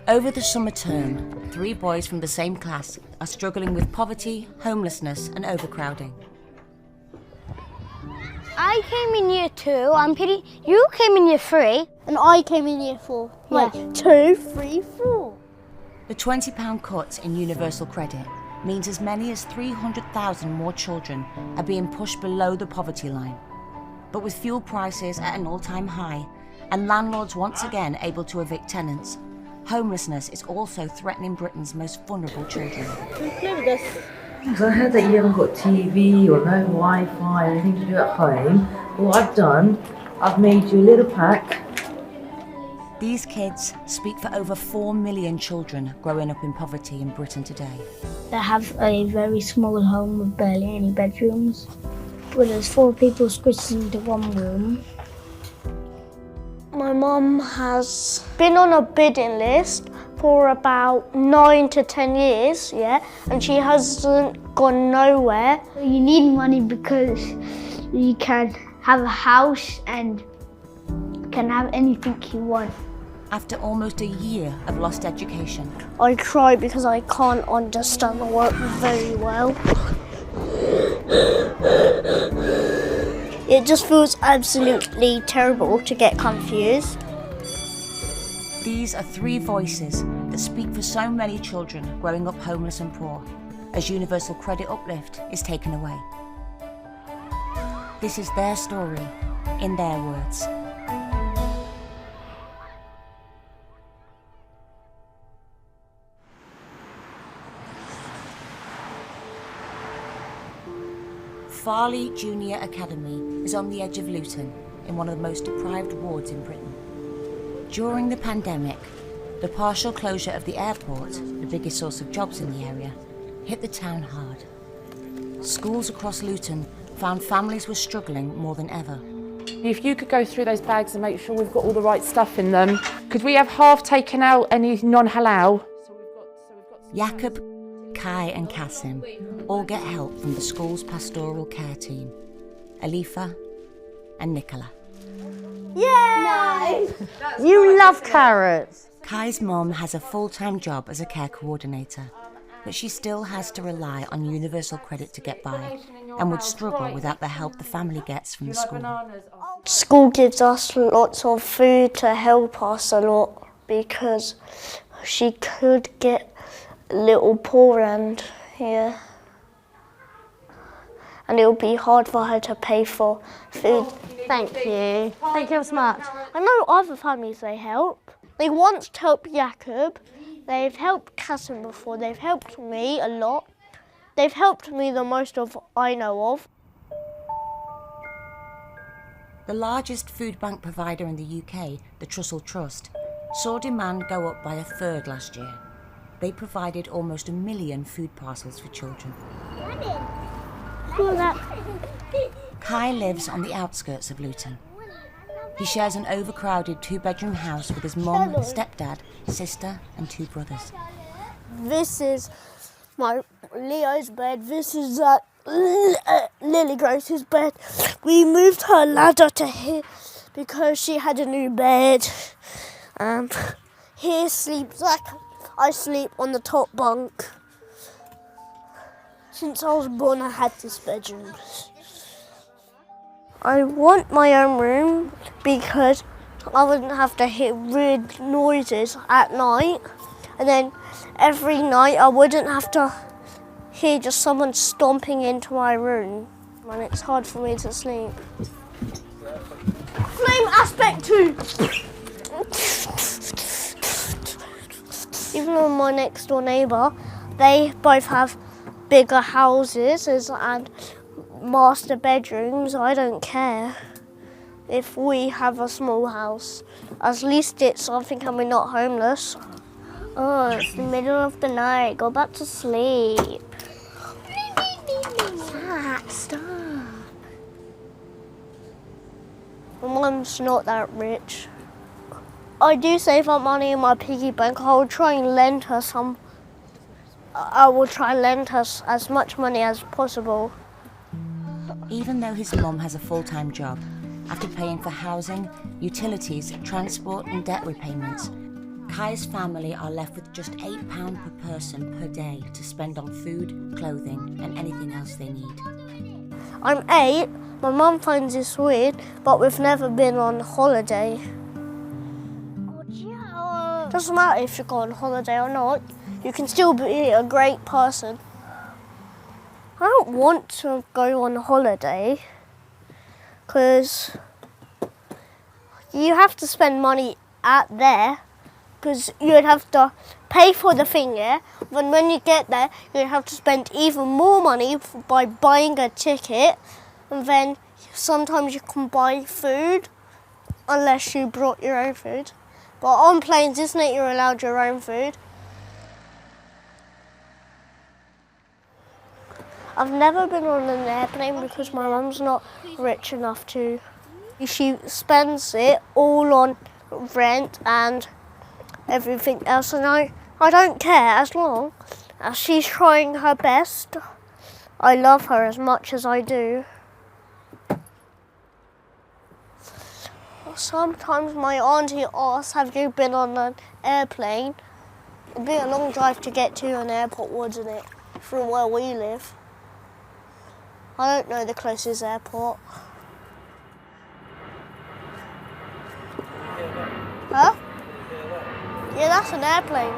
Over the summer term, 3 boys from the same class are struggling with poverty, homelessness and overcrowding. I came in year 2, you came in year 3. And I came in year 4. Yeah. 2, 3, 4. The £20 cut in universal credit means as many as 300,000 more children are being pushed below the poverty line. But with fuel prices at an all-time high and landlords once again able to evict tenants, homelessness is also threatening Britain's most vulnerable children. Play with this. So I heard that you haven't got TV or no Wi-Fi or anything to do at home. What I've done, I've made you a little pack. These kids speak for over 4 million children growing up in poverty in Britain today. They have a very small home with barely any bedrooms. Well, there's 4 people squished into one room. My mum has been on a bidding list for about 9 to 10 years, and she hasn't gone nowhere. You need money because you can have a house and can have anything you want. After almost a year of lost education, I cry because I can't understand the work very well. It just feels absolutely terrible to get confused. these are 3 voices that speak for so many children growing up homeless and poor, as universal credit uplift is taken away. This is their story, in their words. Farley Junior Academy is on the edge of Luton, in one of the most deprived wards in Britain. During the pandemic, the partial closure of the airport, the biggest source of jobs in the area, hit the town hard. Schools across Luton found families were struggling more than ever. If you could go through those bags and make sure we've got all the right stuff in them. Could we have half taken out any non-halal? Jakob, Kai and Kasim all get help from the school's pastoral care team, Alifa and Nicola. Yay! You love carrots. Kai's mum has a full-time job as a care coordinator, but she still has to rely on universal credit to get by and would struggle without the help the family gets from the school. School gives us lots of food to help us a lot because she could get a little poor end here. And it would be hard for her to pay for food. Thank you. Thank you so much. I know other families they help. They once helped Jakob. They've helped Kasim before. They've helped me a lot. They've helped me the most of I know of. The largest food bank provider in the UK, the Trussell Trust, saw demand go up by a third last year. They provided almost 1 million food parcels for children. Kai lives on the outskirts of Luton. He shares an overcrowded 2-bedroom house with his mum, stepdad, sister and 2 brothers. This is my Leo's bed. This is Lily Grace's bed. We moved her ladder to here because she had a new bed. Here sleeps I sleep on the top bunk. Since I was born, I had this bedroom. I want my own room because I wouldn't have to hear weird noises at night. And then every night I wouldn't have to hear just someone stomping into my room. And it's hard for me to sleep. Flame aspect 2! Even though my next door neighbour, they both have bigger houses and master bedrooms. I don't care if we have a small house. At least it's something and we're not homeless. Oh, it's the middle of the night. Go back to sleep. Stop. My mum's not that rich. I do save up money in my piggy bank. I will try and lend her some. I will try and lend her as much money as possible. Even though his mum has a full-time job, after paying for housing, utilities, transport and debt repayments, Kai's family are left with just £8 per person per day to spend on food, clothing and anything else they need. I'm 8, my mum finds this weird, but we've never been on holiday. Doesn't matter if you go on holiday or not, you can still be a great person. I don't want to go on holiday because you have to spend money at there because you'd have to pay for the thing there. But when you get there, you'd have to spend even more money by buying a ticket, and then sometimes you can buy food unless you brought your own food. But on planes, isn't it, you're allowed your own food? I've never been on an airplane because my mum's not rich enough to. She spends it all on rent and everything else, and I don't care as long as she's trying her best. I love her as much as I do. Sometimes my auntie asks, have you been on an airplane? It'd be a long drive to get to an airport, wouldn't it, from where we live? I don't know the closest airport. Huh? Yeah, that's an airplane.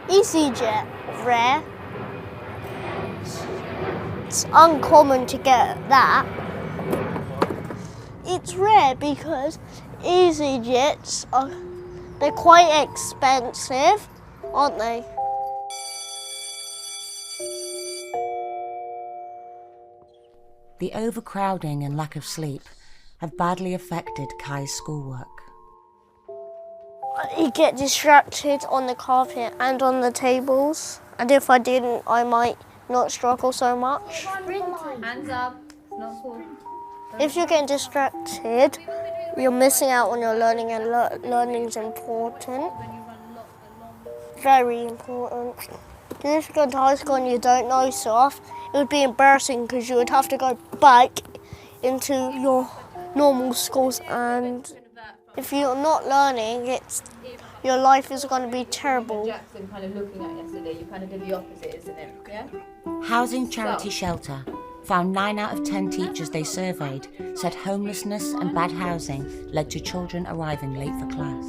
EasyJet, rare. It's uncommon to get that. It's rare because EasyJets they're quite expensive, aren't they? The overcrowding and lack of sleep have badly affected Kai's schoolwork. You get distracted on the carpet and on the tables, and if I didn't, I might not struggle so much. Hands up, not cool. If you're getting distracted, you're missing out on your learning, and learning's important. Very important. If you go to high school and you don't know stuff, it would be embarrassing because you would have to go back into your normal schools, and if you're not learning, your life is going to be terrible. Jackson kind of looking at yesterday, you kind of did the opposite, isn't it? Yeah? Housing Charity Shelter found 9 out of 10 teachers they surveyed said homelessness and bad housing led to children arriving late for class.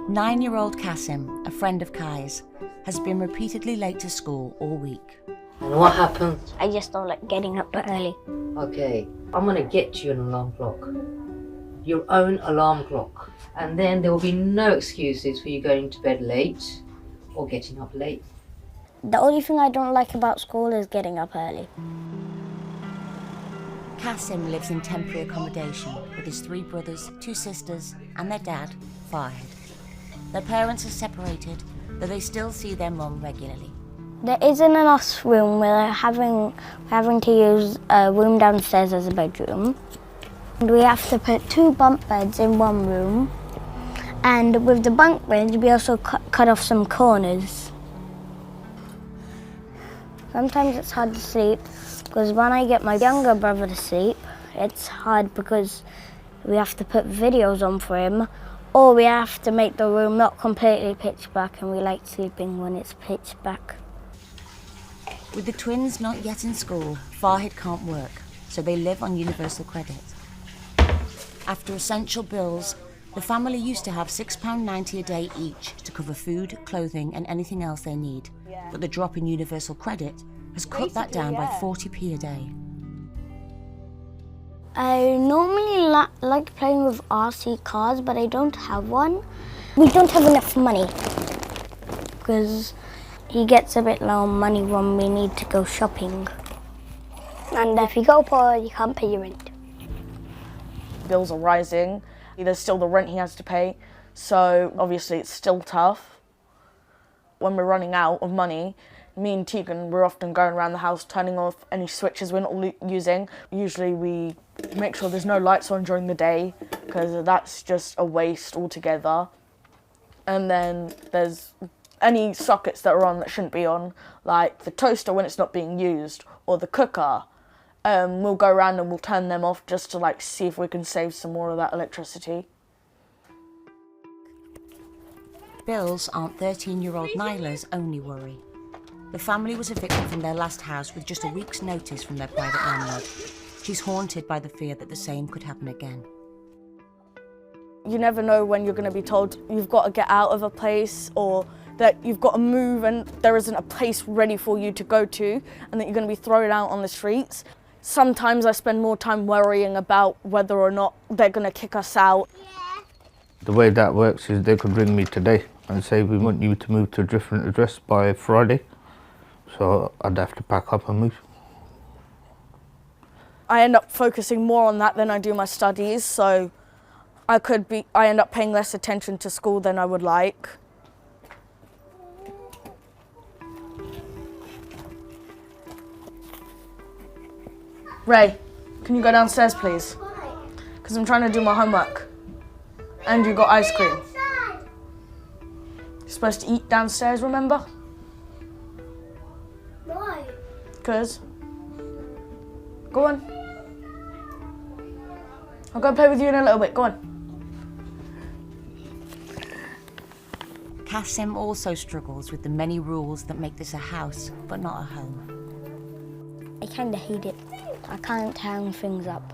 9-year-old Kasim, a friend of Kai's, has been repeatedly late to school all week. And what happened? I just don't like getting up early. Okay, I'm gonna get you an alarm clock. Your own alarm clock. And then there will be no excuses for you going to bed late or getting up late. The only thing I don't like about school is getting up early. Kasim lives in temporary accommodation with his 3 brothers, 2 sisters and their dad, Farhad. Their parents are separated, though they still see their mum regularly. There isn't enough room. We're having to use a room downstairs as a bedroom. And we have to put 2 bunk beds in one room. And with the bunk beds, we also cut off some corners. Sometimes it's hard to sleep because when I get my younger brother to sleep, it's hard because we have to put videos on for him, or we have to make the room not completely pitch black, and we like sleeping when it's pitch black. With the twins not yet in school, Farhad can't work, so they live on universal credit. After essential bills, the family used to have £6.90 a day each to cover food, clothing and anything else they need, but the drop in universal credit has cut that down by 40p a day. I normally like playing with RC cars, but I don't have one. We don't have enough money because he gets a bit low on money when we need to go shopping. And if you go poor, you can't pay your rent. Bills are rising. There's still the rent he has to pay, so obviously it's still tough. When we're running out of money, me and Tegan, we're often going around the house turning off any switches we're not using. Usually we make sure there's no lights on during the day because that's just a waste altogether. And then there's any sockets that are on that shouldn't be on, like the toaster when it's not being used, or the cooker. We'll go around and we'll turn them off just to see if we can save some more of that electricity. bills aren't 13-year-old Nyla's only worry. The family was evicted from their last house with just a week's notice from their private landlord. She's haunted by the fear that the same could happen again. You never know when you're going to be told you've got to get out of a place, or that you've got to move and there isn't a place ready for you to go to, and that you're going to be thrown out on the streets. Sometimes I spend more time worrying about whether or not they're going to kick us out. The way that works is they could ring me today and say, we want you to move to a different address by Friday. So I'd have to pack up and move. I end up focusing more on that than I do my studies, so I end up paying less attention to school than I would like. Ray, can you go downstairs, please? Because I'm trying to do my homework. And you got ice cream. You're supposed to eat downstairs, remember? Why? Because. Go on. I'll go play with you in a little bit, go on. Kasim also struggles with the many rules that make this a house, but not a home. I kind of hate it. I can't hang things up.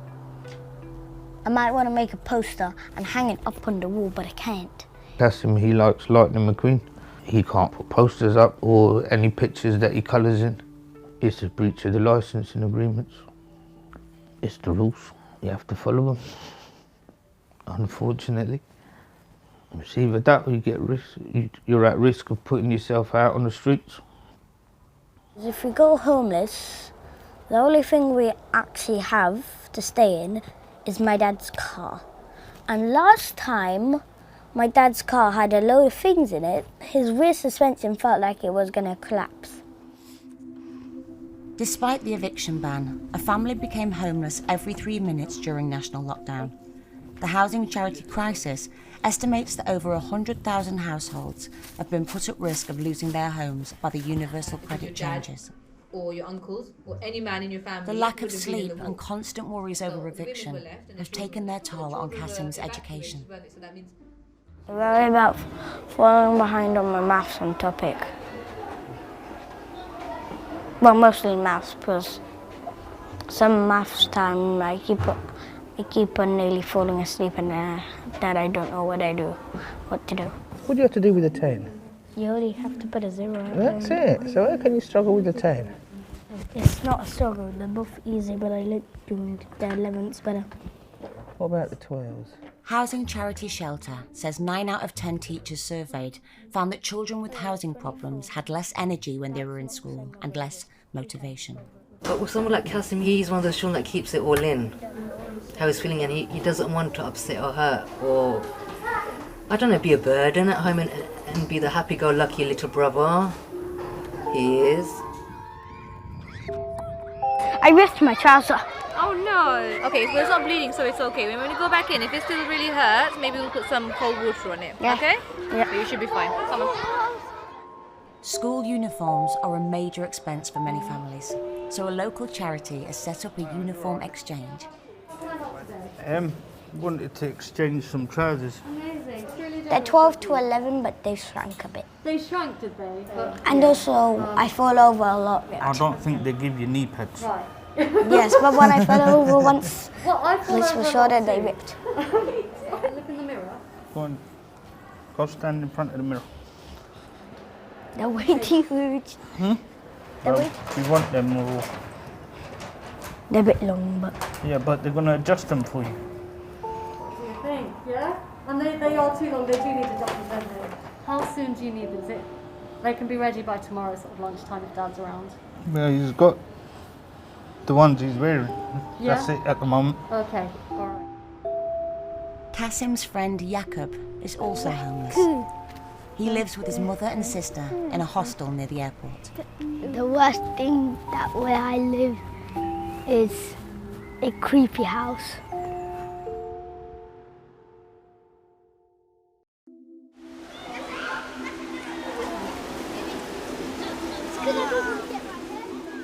I might want to make a poster and hang it up on the wall, but I can't. Kasim, he likes Lightning McQueen. He can't put posters up or any pictures that he colours in. It's a breach of the licensing agreements. It's the rules. You have to follow them, unfortunately. It's either that or you get you're at risk of putting yourself out on the streets. If we go homeless, the only thing we actually have to stay in is my dad's car. And last time my dad's car had a load of things in it, his rear suspension felt like it was going to collapse. Despite the eviction ban, a family became homeless every 3 minutes during national lockdown. The housing charity Crisis estimates that over 100,000 households have been put at risk of losing their homes by the universal credit changes. Or your uncles, or any man in your family. The lack of sleep and constant worries over eviction have taken their toll on Kasim's education. I worry about falling behind on my maths on topic. Well, mostly maths, because some maths time I keep on nearly falling asleep, and then I don't know what to do. What do you have to do with a 10? You only have to put a 0 on That's it. So how can you struggle with a 10? It's not a struggle, they're both easy, but I like doing the 11s better. What about the 12s? Housing Charity Shelter says 9 out of 10 teachers surveyed found that children with housing problems had less energy when they were in school and less motivation. But with someone like Kasim, he's one of those children that keeps it all in. How he's feeling, and he doesn't want to upset or hurt or, I don't know, be a burden at home and be the happy-go-lucky little brother he is. I ripped my trouser. Oh no! Okay, so it's not bleeding, so it's okay. When we go back in, if it still really hurts, maybe we'll put some cold water on it. Yeah. Okay? Yeah. But you should be fine. Come on. School uniforms are a major expense for many families, so a local charity has set up a uniform exchange. Wanted to exchange some trousers. They're 12 to 11, but they've shrunk a bit. They shrunk, did they? And also, I fall over a lot. I don't think they give you knee pads. Right. Yes, but when I fell over once, Well, I fall which over was a shorter, lot they too. ripped. Look in the mirror. Go on. Go stand in front of the mirror. They're way too huge. You want them more. They're a bit long, but... Yeah, but they're going to adjust them for you. You think, yeah? And they are too long, they do need adjustment, don't they? How soon do you need them? Is it? They can be ready by tomorrow, sort of lunchtime if Dad's around. Well, he's got the ones he's wearing. Yeah? That's it at the moment. Okay, alright. Kasim's friend Jakob is also homeless. He lives with his mother and sister in a hostel near the airport. The worst thing that where I live is a creepy house.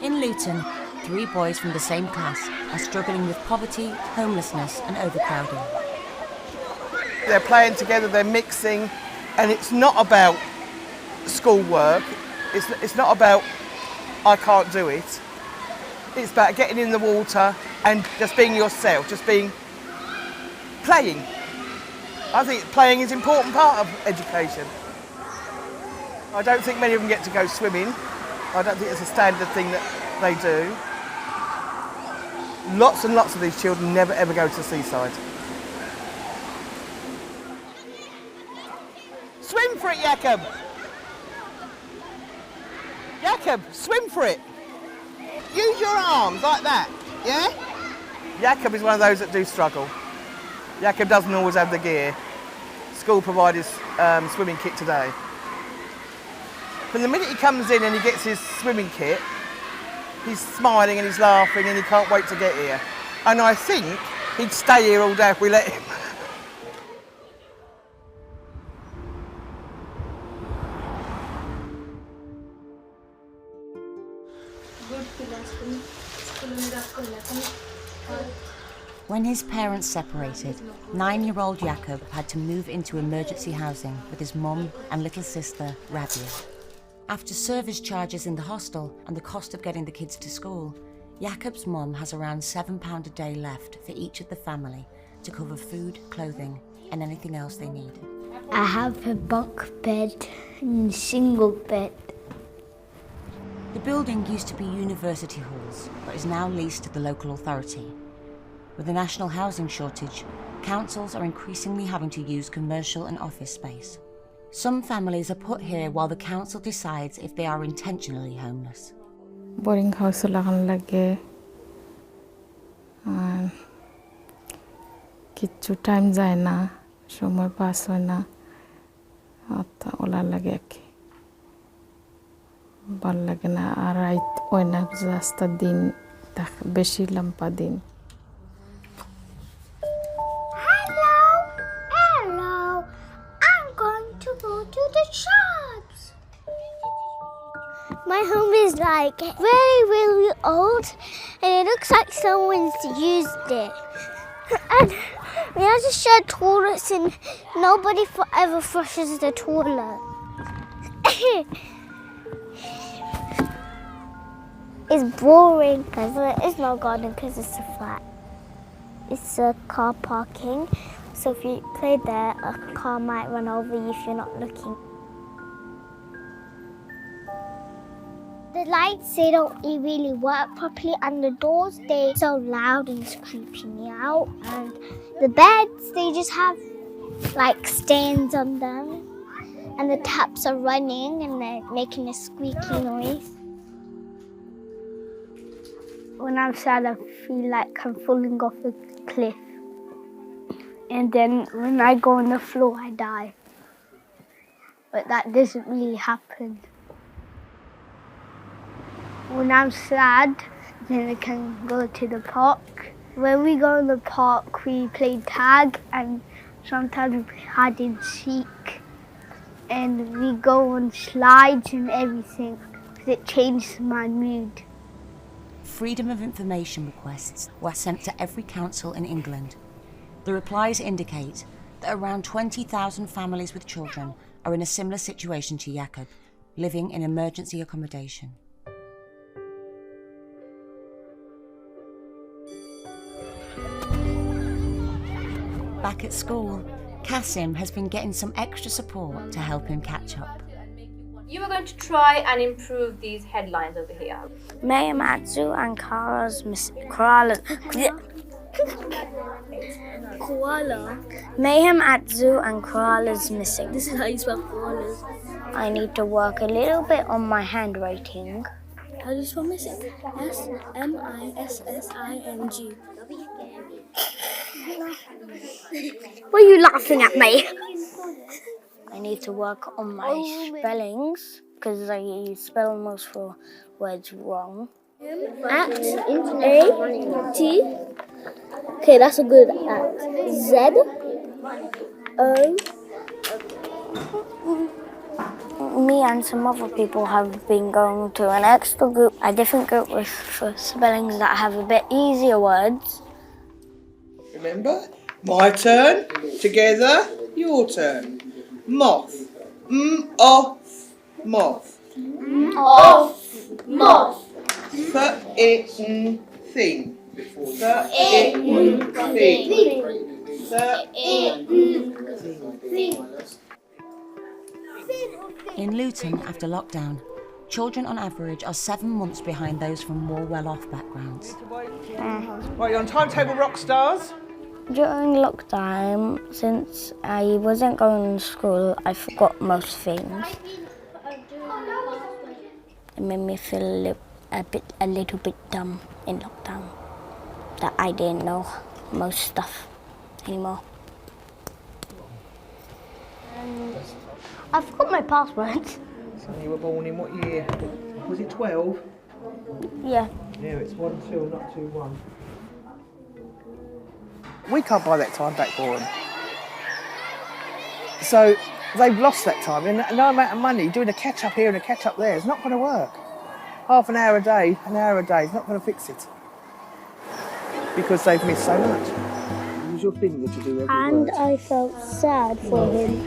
In Luton, 3 boys from the same class are struggling with poverty, homelessness and overcrowding. They're playing together, they're mixing, And it's not about schoolwork. It's not about I can't do it. It's about getting in the water and just being yourself, just playing. I think playing is an important part of education. I don't think many of them get to go swimming. I don't think it's a standard thing that they do. Lots and lots of these children never ever go to the seaside. Swim for it, Jakob! Jakob, swim for it! Use your arms like that, yeah? Jakob is one of those that do struggle. Jakob doesn't always have the gear. School provided swimming kit today. From the minute he comes in and he gets his swimming kit, he's smiling and he's laughing and he can't wait to get here. And I think he'd stay here all day if we let him. When his parents separated, 9-year-old Jakob had to move into emergency housing with his mum and little sister, Rabia. After service charges in the hostel and the cost of getting the kids to school, Jakob's mum has around £7 a day left for each of the family to cover food, clothing and anything else they need. I have a bunk bed and a single bed. The building used to be university halls, but is now leased to the local authority. With the national housing shortage, councils are increasingly having to use commercial and office space. Some families are put here while the council decides if they are intentionally homeless. Boarding house lagan lage. Kichu time যায় না, সময় pass হয় না, অত OLA লাগে কি ভাল লাগে না আর রাত হয় না জাস্ট দিন বেশি লম্বা দিন To the shops. My home is like very, really old and it looks like someone's used it. And we have to share toilets and nobody ever flushes the toilet. It's boring because there is no garden because it's a flat. It's a car parking. So if you play there, a car might run over you if you're not looking. The lights, they don't really work properly, and the doors, they're so loud and it's creeping me out. And the beds, they just have like stains on them. And the taps are running and they're making a squeaky noise. When I'm sad, I feel like I'm falling off a cliff. And then when I go on the floor, I die. But that doesn't really happen. When I'm sad, then I can go to the park. When we go in the park, we play tag and sometimes we play hide and seek. And we go on slides and everything because it changes my mood. Freedom of information requests were sent to every council in England. The replies indicate that around 20,000 families with children are in a similar situation to Jakob, living in emergency accommodation. Back at school, Kasim has been getting some extra support to help him catch up. You are going to try and improve these headlines over here. Mayhem at zoo and koala. Mayhem at zoo and koalas missing. This is how you spell koalas. I need to work a little bit on my handwriting. How do you spell missing? S-M-I-S-S-I-N-G. Why are you laughing at me? I need to work on my spellings because I spell most for words wrong. At A-T. Okay, that's a good at. Z-O. Me and some other people have been going to an extra group, a different group for spellings that have a bit easier words. Remember? My turn, together, your turn. Moth. Off, moth. Off, moth. Thing. Thing. In Luton, after lockdown, children on average are 7 months behind those from more well-off backgrounds. Right, you're on timetable, rock stars. During lockdown, since I wasn't going to school, I forgot most things. It made me feel a little bit dumb in lockdown, that I didn't know most stuff anymore. I forgot my password. So you were born in what year? Was it 12? Yeah. Yeah, it's 1-2, not 2-1. We can't buy that time back, Bourne. So they've lost that time, and no amount of money doing a catch-up here and a catch-up there is not going to work. Half an hour a day is not going to fix it. Because they've missed so much. Use your finger to do every And word. I felt sad for him.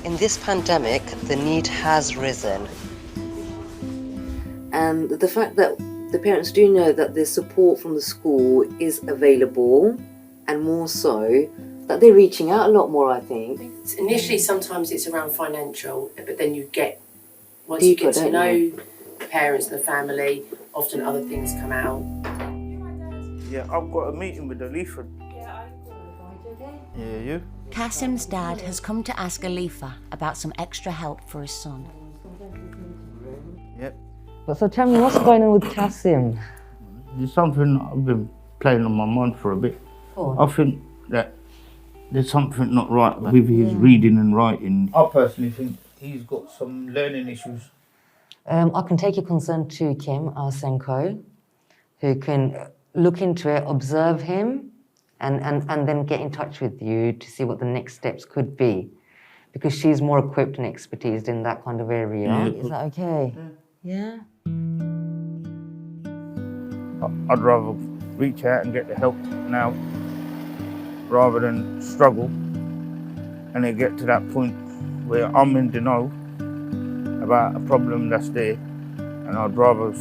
In this pandemic, the need has risen. And the fact that the parents do know that the support from the school is available, and more so, that they're reaching out a lot more, I think. Initially, sometimes it's around financial, but then once you get to know the parents and the family, often other things come out. Yeah, I've got a meeting with Alifa. Yeah, you? Kasim's dad has come to ask Alifa about some extra help for his son. Yep. But so tell me, what's going on with Kasim? There's something I've been playing on my mind for a bit. I think that there's something not right with his reading and writing. I personally think he's got some learning issues. I can take your concern to Kim, our Senko, who can look into it, observe him, and then get in touch with you to see what the next steps could be. Because she's more equipped and expertised in that kind of area. Yeah. Is that okay? Yeah? I'd rather reach out and get the help now rather than struggle and then get to that point where I'm in denial about a problem that's there, and I'd rather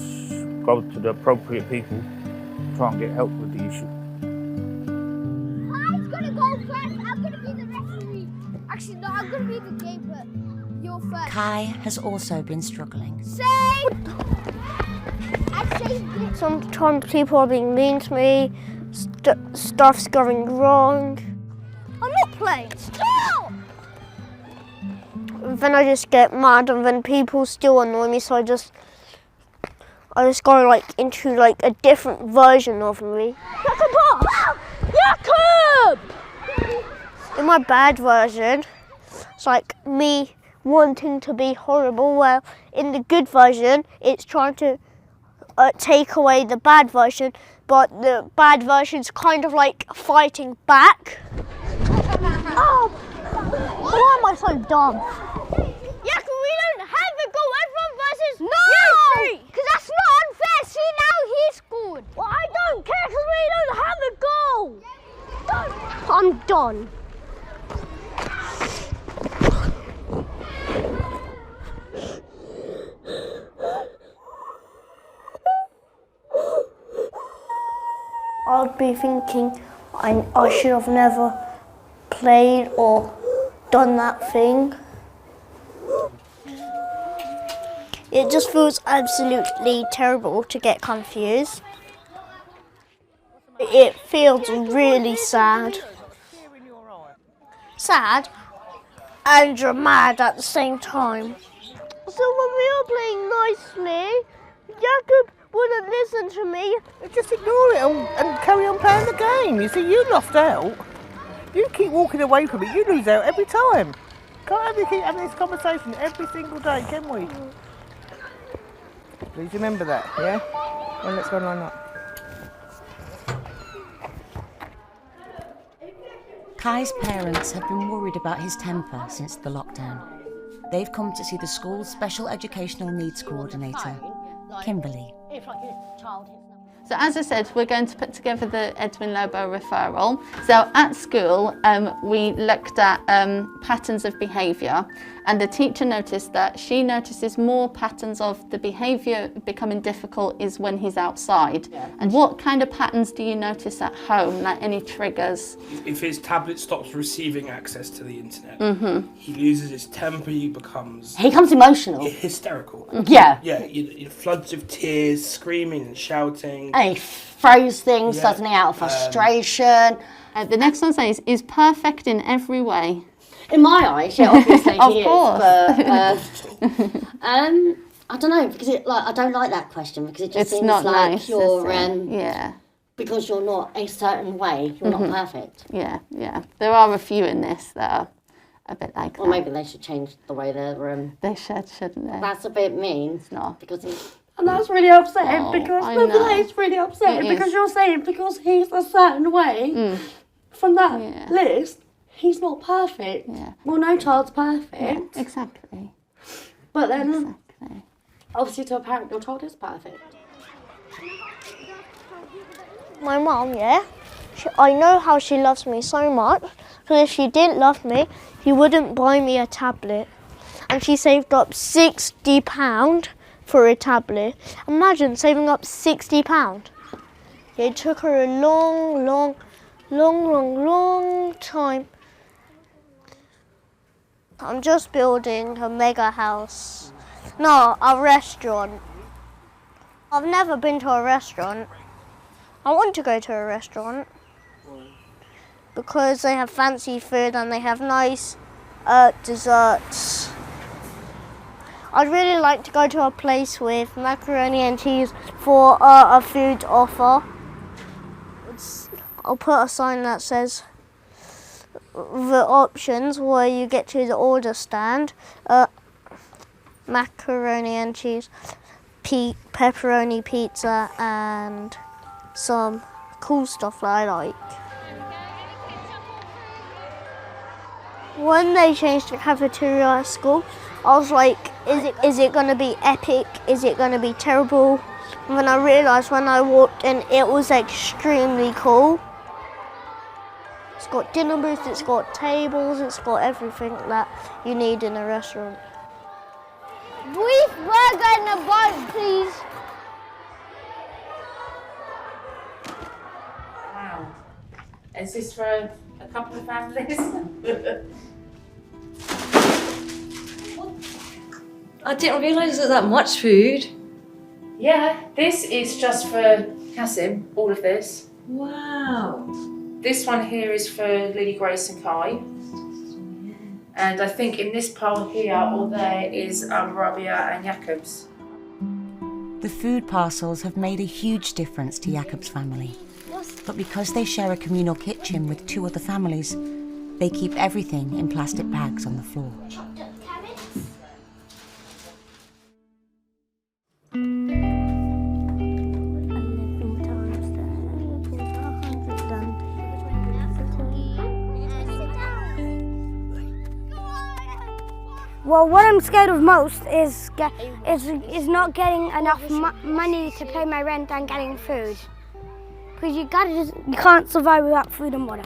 go to the appropriate people to try and get help with the issue. I'm gonna go first. I'm gonna be the referee. Actually, no, I'm gonna be the game, but you're first. Kai has also been struggling. Sometimes people are being mean to me. Stuff's going wrong. I'm not playing. Stop! Then I just get mad, and then people still annoy me. So I just go into a different version of me. Jacob! In my bad version, it's like me wanting to be horrible. Where in the good version, it's trying to take away the bad version, but the bad version's kind of like fighting back. Oh, why am I so dumb? Yeah, we don't have the goal. Everyone versus no, because that's not unfair. See, now he scored. Well, I don't care because we don't have a goal. I'm done. I'd be thinking I should have never played or done that thing. It just feels absolutely terrible to get confused. It feels really sad. Sad and mad at the same time. So when we were playing nicely, Jacob wouldn't listen to me. Just ignore it and carry on playing the game. You see, you lost out. You keep walking away from it, you lose out every time. Can't we keep having this conversation every single day, can we? Please remember that, yeah? Well, let's go and line up. Kai's parents have been worried about his temper since the lockdown. They've come to see the school's special educational needs coordinator, Kimberly. So as I said, we're going to put together the Edwin Lobo referral. So at school, we looked at patterns of behaviour, and the teacher noticed that she notices more patterns of the behaviour becoming difficult is when he's outside. Yeah. And what kind of patterns do you notice at home, like any triggers? If his tablet stops receiving access to the internet, he loses his temper, he becomes emotional. Hysterical. Yeah. Yeah, floods of tears, screaming and shouting. And he throws things, doesn't he, out of frustration. The next one says, is perfect in every way. In my eyes, yeah, obviously Of he course. is. But, I don't know, because I don't like that question, because it just seems not like nice, you're, yeah. because you're not a certain way, you're not perfect. Yeah. There are a few in this that are a bit like that. Or maybe they should change the way they're... They should, shouldn't they? That's a bit mean. It's not. Because and that's really upsetting, because it's really upsetting, because you're saying because he's a certain way from that list, he's not perfect. Yeah. Well, no child's perfect. Yeah, exactly. But then, obviously to a parent, your child is perfect. My mum, I know how she loves me so much, because if she didn't love me, she wouldn't buy me a tablet. And she saved up £60 for a tablet. Imagine saving up £60. It took her a long time. I'm just building a mega house. No, a restaurant. I've never been to a restaurant. I want to go to a restaurant because they have fancy food and they have nice desserts. I'd really like to go to a place with macaroni and cheese for a food offer. I'll put a sign that says the options where you get to the order stand. Macaroni and cheese, pepperoni pizza, and some cool stuff that I like. When they changed the cafeteria at school, I was like, is it going to be epic? Is it going to be terrible? And then I realised when I walked in, it was extremely cool. It's got dinner booths, it's got tables, it's got everything that you need in a restaurant. Beef burger and a bun, please. Wow. Is this for a couple of families? I didn't realise there was that much food. Yeah, this is just for Kasim, all of this. Wow. This one here is for Lily, Grace and Kai. And I think in this pile here or there is Rabia and Jakob's. The food parcels have made a huge difference to Jakob's family. But because they share a communal kitchen with 2 other families, they keep everything in plastic bags on the floor. Well, what I'm scared of most is not getting enough money to pay my rent and getting food. Because you can't survive without food and water.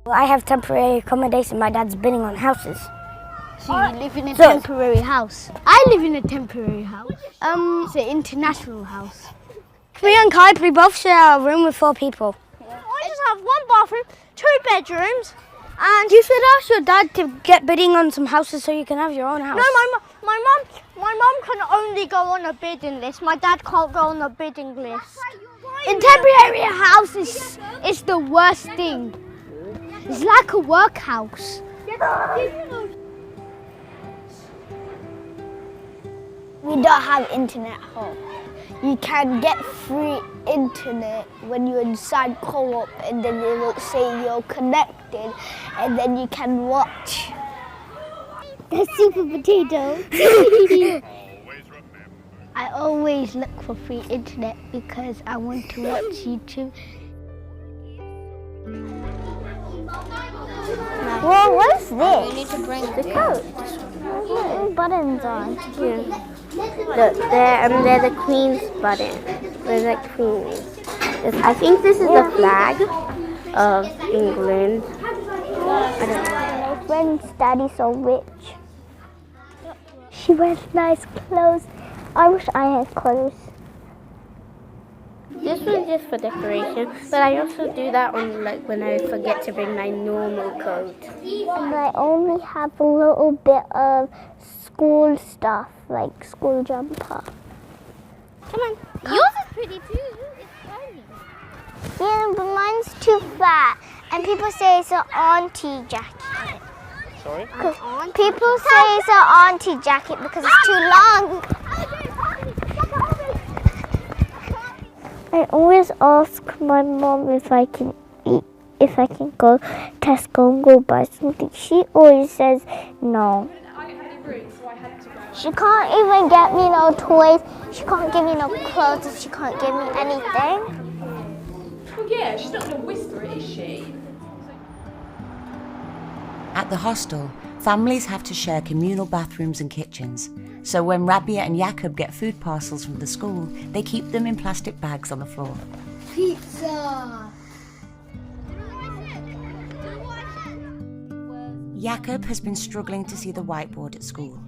Well, I have temporary accommodation. My dad's bidding on houses. So you live in a temporary house? I live in a temporary house. It's an international house. Me and Kai, we both share a room with 4 people. I just have 1 bathroom, 2 bedrooms, and you should ask your dad to get bidding on some houses so you can have your own house. No, my mum can only go on a bidding list. My dad can't go on a bidding list. In temporary house is the worst thing. It's like a workhouse. We don't have internet at home. You can get free internet when you're inside co-op, and then it will say you're connected, and then you can watch. The super potato. I always look for free internet because I want to watch YouTube. Well, what is this? You need to bring the coat. Buttons on. Look, they're the Queen's button. They're like queens. I think this is the flag of England. I don't know. My friend's daddy's so rich. She wears nice clothes. I wish I had clothes. This one's just for decoration, but I also do that on like when I forget to bring my normal coat. And I only have a little bit of school stuff, like school jumper. Come on. Yours is pretty too. It's funny. Yeah, but mine's too fat. And people say it's an auntie jacket. Sorry? People say it's an auntie jacket because it's too long. I always ask my mom if I can go Tesco and go buy something. She always says no. She can't even get me no toys. She can't give me no clothes. She can't give me anything. Well, yeah, she's not going to whisper it, is she? At the hostel, families have to share communal bathrooms and kitchens. So when Rabia and Jakob get food parcels from the school, they keep them in plastic bags on the floor. Pizza! Jakob has been struggling to see the whiteboard at school.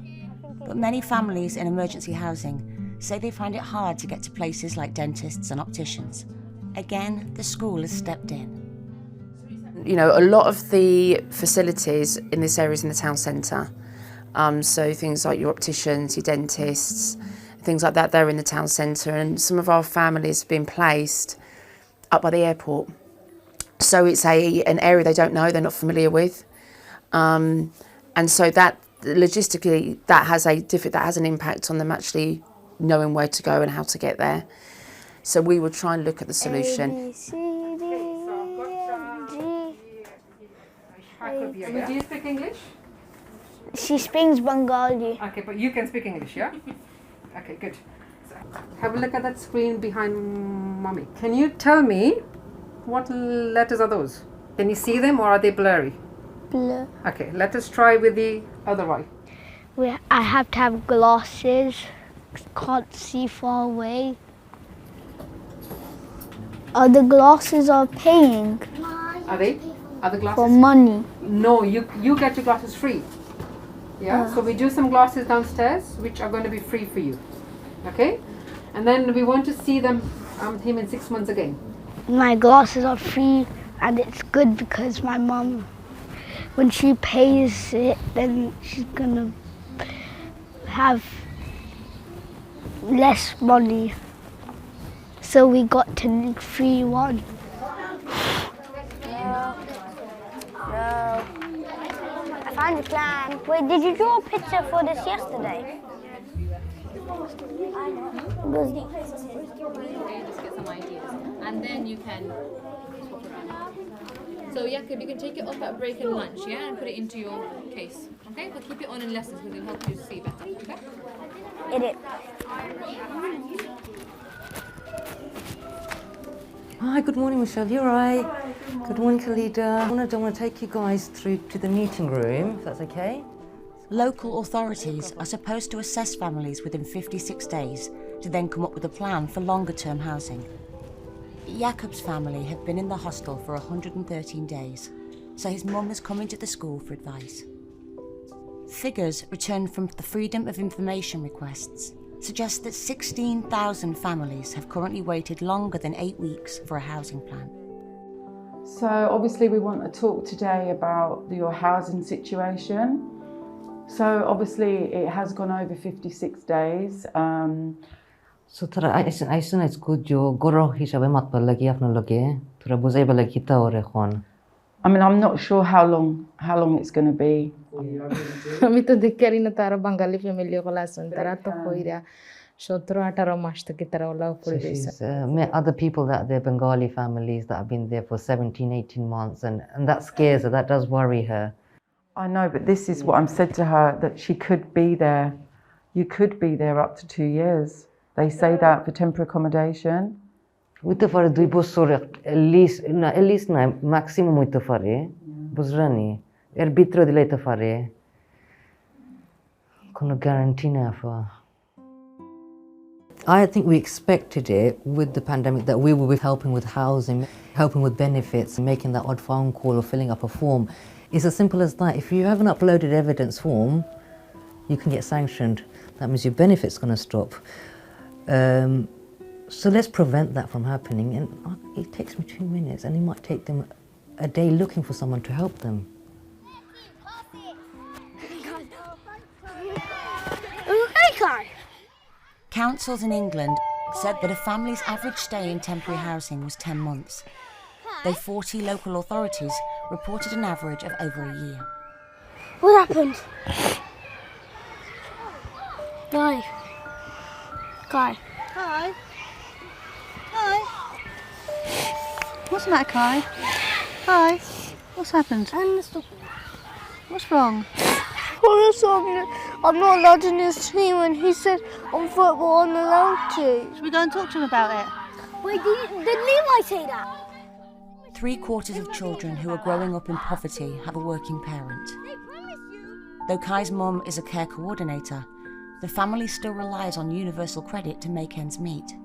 But many families in emergency housing say they find it hard to get to places like dentists and opticians. Again, the school has stepped in. You know, a lot of the facilities in this area is in the town centre. So things like your opticians, your dentists, things like that, they're in the town centre. And some of our families have been placed up by the airport. So it's an area they don't know, they're not familiar with. And so that, logistically, that has an impact on them actually knowing where to go and how to get there. So we will try and look at the solution. A, B, C, D, E, F, G. Do you speak English? She speaks Bengali. Okay, but you can speak English, yeah? Okay, good. So, have a look at that screen behind Mommy. Can you tell me what letters are those? Can you see them or are they blurry? Blur. Okay, let us try with the other eye. I have to have glasses. Can't see far away. The glasses are paying. Are they? Are the glasses? For money. No, you get your glasses free. Yeah, so we do some glasses downstairs which are going to be free for you. Okay? And then we want to see him in 6 months again. My glasses are free and it's good because my mum, when she pays it, then she's gonna have less money. So we got to free one. I found a plan. Wait, did you draw a picture for this yesterday? Just get some ideas. And then you can swap around. So Jakob, you can take it off at break and lunch, yeah? And put it into your case. Okay? But keep it on in lessons because it'll help you see better. Okay? It. Hi, good morning, Michelle. You're right. Good morning, Khalida. I want to take you guys through to the meeting room, if that's okay. Local authorities are supposed to assess families within 56 days to then come up with a plan for longer-term housing. Jakob's family have been in the hostel for 113 days, so his mum is coming to the school for advice. Figures returned from the Freedom of Information requests suggest that 16,000 families have currently waited longer than 8 weeks for a housing plan. So obviously we want to talk today about your housing situation. So obviously it has gone over 56 days. So tara aisan isko jo goro hisabe matpal lagi afno lage tara buzai bala kita ore khon. I mean, I'm not sure how long it's going to be. আমি তো দেখি না তারা বাঙালি family গুলো আছেন তারা তো কইরা 17-18 মাস থেকে তারা ওলা পড়ে গেছে Met other people that they're Bengali families that have been there for 17-18 months and that scares her, that does worry her. I know, but this is what I'm said to her, that she could be there. You could be there up to 2 years. They say that for temporary accommodation. Uite fare 2 বছর at least না maximum uite fare বুঝরানি এর ভিতরে দিলে তো পারে কোনো guarantee না আপা I think we expected it with the pandemic that we will be helping with housing, helping with benefits, making that odd phone call or filling up a form. It's as simple as that. If you haven't uploaded evidence form, you can get sanctioned. That means your benefit's going to stop. So let's prevent that from happening. And it takes me 2 minutes, and it might take them a day looking for someone to help them. Councils in England said that a family's average stay in temporary housing was 10 months, though 40 local authorities reported an average of over a year. What happened? Guy. Kai. What's the matter, Kai? Kai, what's happened? What's wrong? I'm not allowed in his team, and he said on football I'm allowed to. Should we go and talk to him about it? Wait, did Levi say that? 3/4 of children who are growing up in poverty have a working parent. Though Kai's mum is a care coordinator, the family still relies on universal credit to make ends meet.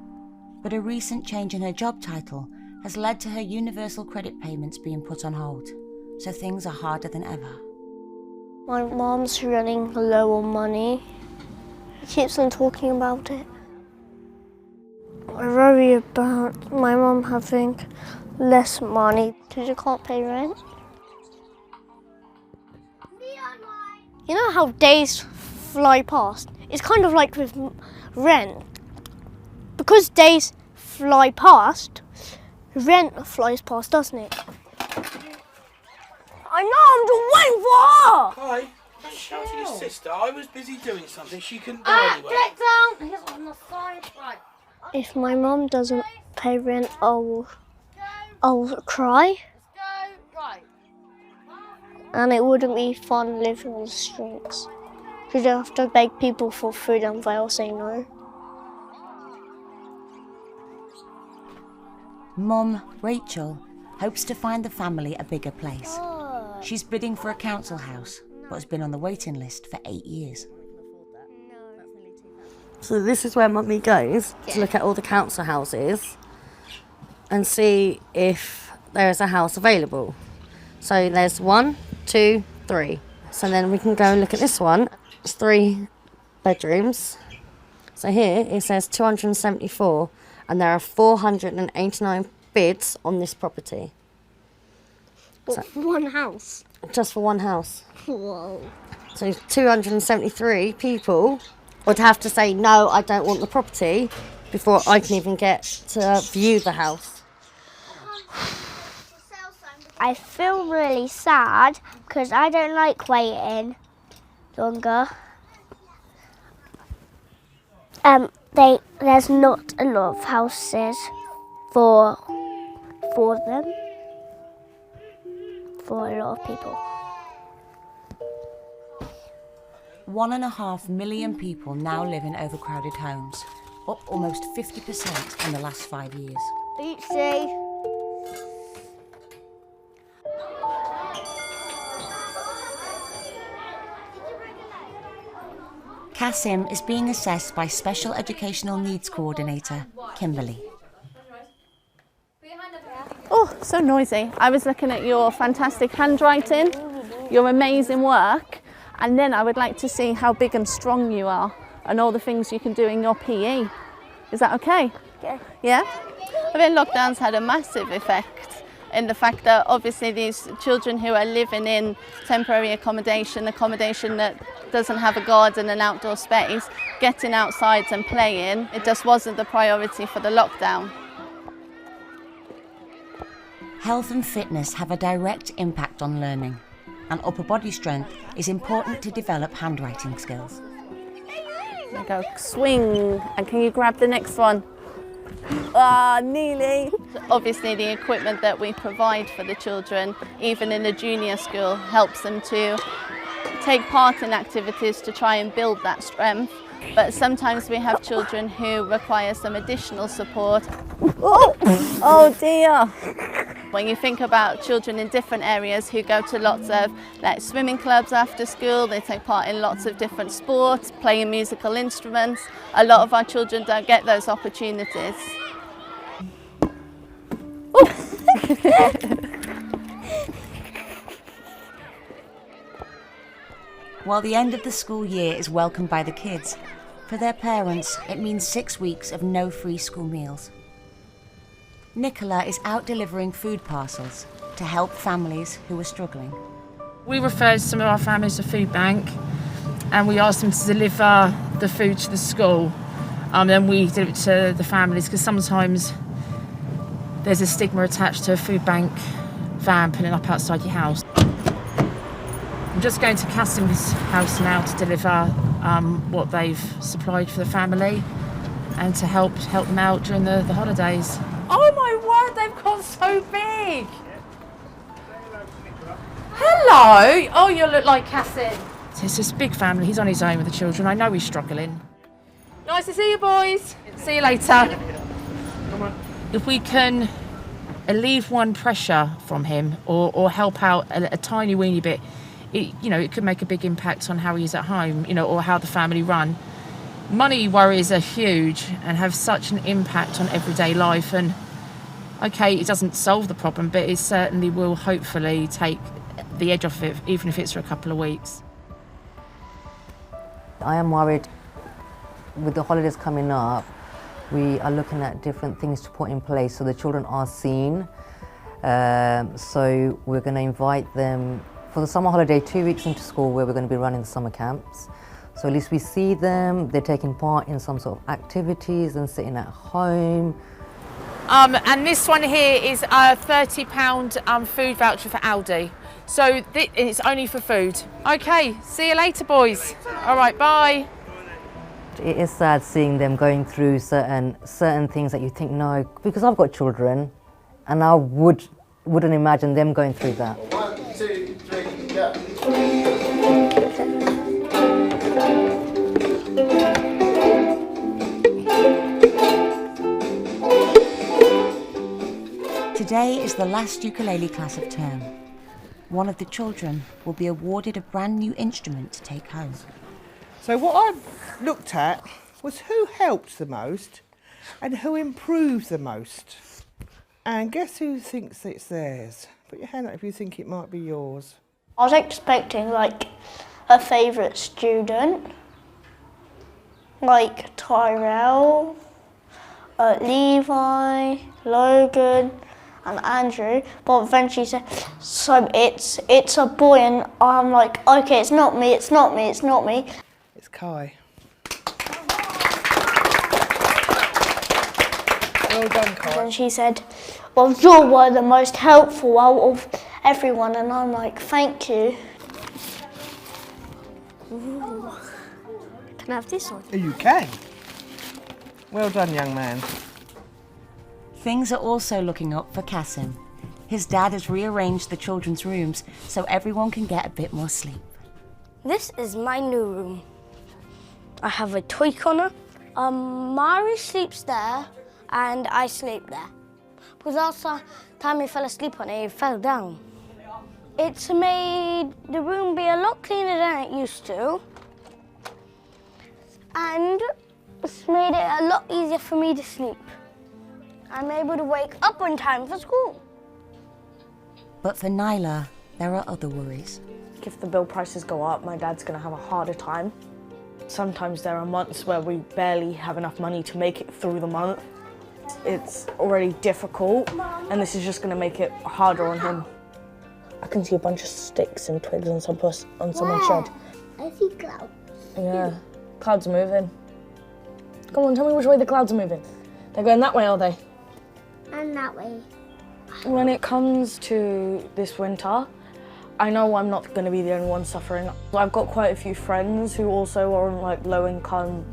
But a recent change in her job title has led to her universal credit payments being put on hold, so things are harder than ever. My mom's running low on money. She keeps on talking about it. I worry about my mom having less money because she can't pay rent. You know how days fly past? It's kind of like with rent. Because days fly past, rent flies past, doesn't it? I know, I'm just waiting for her! Kai, don't shout at your sister. I was busy doing something. She couldn't go anywhere. Get down! He's on the side. Right. If my mum doesn't pay rent, I'll cry. Right. And it wouldn't be fun living on the streets. Because you have to beg people for food and they'll say no. Mum, Rachel, hopes to find the family a bigger place. She's bidding for a council house, but has been on the waiting list for 8 years. So this is where Mummy goes to look at all the council houses and see if there is a house available. So there's 1, 2, 3. So then we can go and look at this one. It's 3 bedrooms. So here it says 274, and there are 489 bids on this property. What, for one house? Just for one house. Whoa. So 273 people would have to say, no, I don't want the property, before I can even get to view the house. I feel really sad because I don't like waiting longer. There's not a lot of houses for them, for a lot of people. 1.5 million people now live in overcrowded homes, up almost 50% in the last 5 years. Oopsie. Kasim is being assessed by Special Educational Needs Coordinator, Kimberly. Oh, so noisy. I was looking at your fantastic handwriting, your amazing work, and then I would like to see how big and strong you are and all the things you can do in your PE. Is that okay? Yeah. Yeah? I think lockdown's had a massive effect in the fact that obviously these children who are living in temporary accommodation that doesn't have a garden and outdoor space, getting outside and playing, it just wasn't the priority for the lockdown. Health and fitness have a direct impact on learning, and upper body strength is important to develop handwriting skills. There you go, swing, and can you grab the next one? Ah, nearly. Obviously the equipment that we provide for the children, even in the junior school, helps them to take part in activities to try and build that strength. But sometimes we have children who require some additional support. Oh dear. When you think about children in different areas who go to lots of like swimming clubs after school, they take part in lots of different sports, playing musical instruments, a lot of our children don't get those opportunities. While the end of the school year is welcomed by the kids, for their parents it means 6 weeks of no free school meals. Nicola is out delivering food parcels to help families who are struggling. We referred some of our families to food bank and we asked them to deliver the food to the school. Then we did it to the families because sometimes there's a stigma attached to a food bank van pulling up outside your house. I'm just going to Casim's house now to deliver what they've supplied for the family and to help them out during the holidays. Oh my word, they've got so big! Hello! Oh, you look like Casim. It's this big family, he's on his own with the children. I know he's struggling. Nice to see you, boys. See you later. If we can alleviate one pressure from him or help out a tiny weeny bit, it could make a big impact on how he is at home, or how the family run. Money worries are huge and have such an impact on everyday life, and okay, it doesn't solve the problem, but it certainly will hopefully take the edge off it, even if it's for a couple of weeks. I am worried with the holidays coming up. We are looking at different things to put in place so the children are seen. So we're going to invite them for the summer holiday 2 weeks into school where we're going to be running the summer camps. So at least we see them, they're taking part in some sort of activities and sitting at home. And this one here is a £30 food voucher for Aldi. So it's only for food. Okay, see you later, boys. All right, bye. It is sad seeing them going through certain things that you think, no, because I've got children and I wouldn't imagine them going through that. 1, 2, 3, go. Today is the last ukulele class of term. One of the children will be awarded a brand new instrument to take home. So what I looked at was who helped the most and who improved the most. And guess who thinks it's theirs? Put your hand up if you think it might be yours. I was expecting like a favourite student, like Tyrell, Levi, Logan and Andrew, but then she said, so it's a boy, and I'm like, okay, it's not me, it's not me, it's not me. It's Kai. Well done, Kai. And then she said, well, you were the most helpful out of everyone, and I'm like, thank you. Ooh. Can I have this one? You can. Well done, young man. Things are also looking up for Kasim. His dad has rearranged the children's rooms so everyone can get a bit more sleep. This is my new room. I have a toy corner. Mari sleeps there and I sleep there. Because last time he fell asleep on it, he fell down. It's made the room be a lot cleaner than it used to. And it's made it a lot easier for me to sleep. I'm able to wake up on time for school. But for Nyla, there are other worries. If the bill prices go up, my dad's going to have a harder time. Sometimes there are months where we barely have enough money to make it through the month. It's already difficult, and this is just going to make it harder on him. I can see a bunch of sticks and twigs on someone's shed. I see clouds. Yeah, clouds are moving. Come on, tell me which way the clouds are moving. They're going that way, are they? And that way. When it comes to this winter, I know I'm not going to be the only one suffering. I've got quite a few friends who also are on like low income,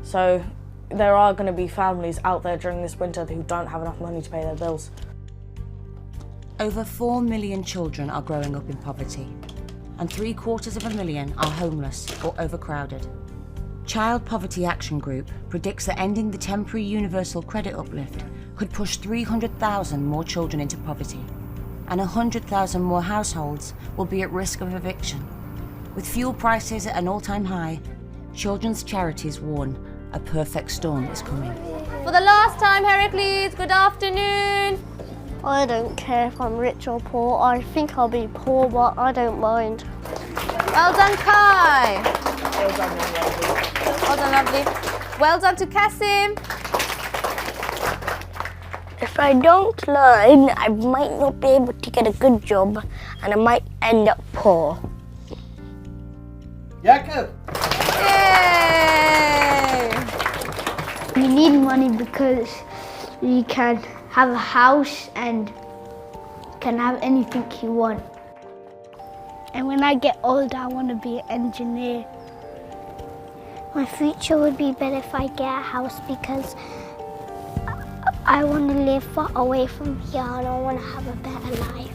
so there are going to be families out there during this winter who don't have enough money to pay their bills. Over 4 million children are growing up in poverty, and 750,000 are homeless or overcrowded. Child Poverty Action Group predicts that ending the temporary universal credit uplift could push 300,000 more children into poverty. and 100,000 more households will be at risk of eviction. With fuel prices at an all-time high, children's charities warn a perfect storm is coming. For the last time, Heracles, good afternoon. I don't care if I'm rich or poor. I think I'll be poor, but I don't mind. Well done, Kai. Well done, lovely. Well done, lovely. Well done to Kasim. If I don't learn, I might not be able to get a good job and I might end up poor. Jacob! Yay! You need money because you can have a house and can have anything you want. And when I get older, I want to be an engineer. My future would be better if I get a house because I want to live far away from here and I want to have a better life.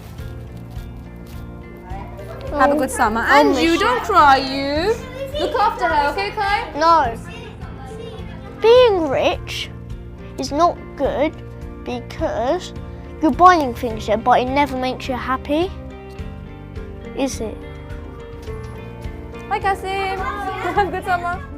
Have a good summer. And you, don't cry, you. Look after her, okay, Kai? No. Being rich is not good because you're buying things there, but it never makes you happy, is it? Bye, Kasim. Have a good summer.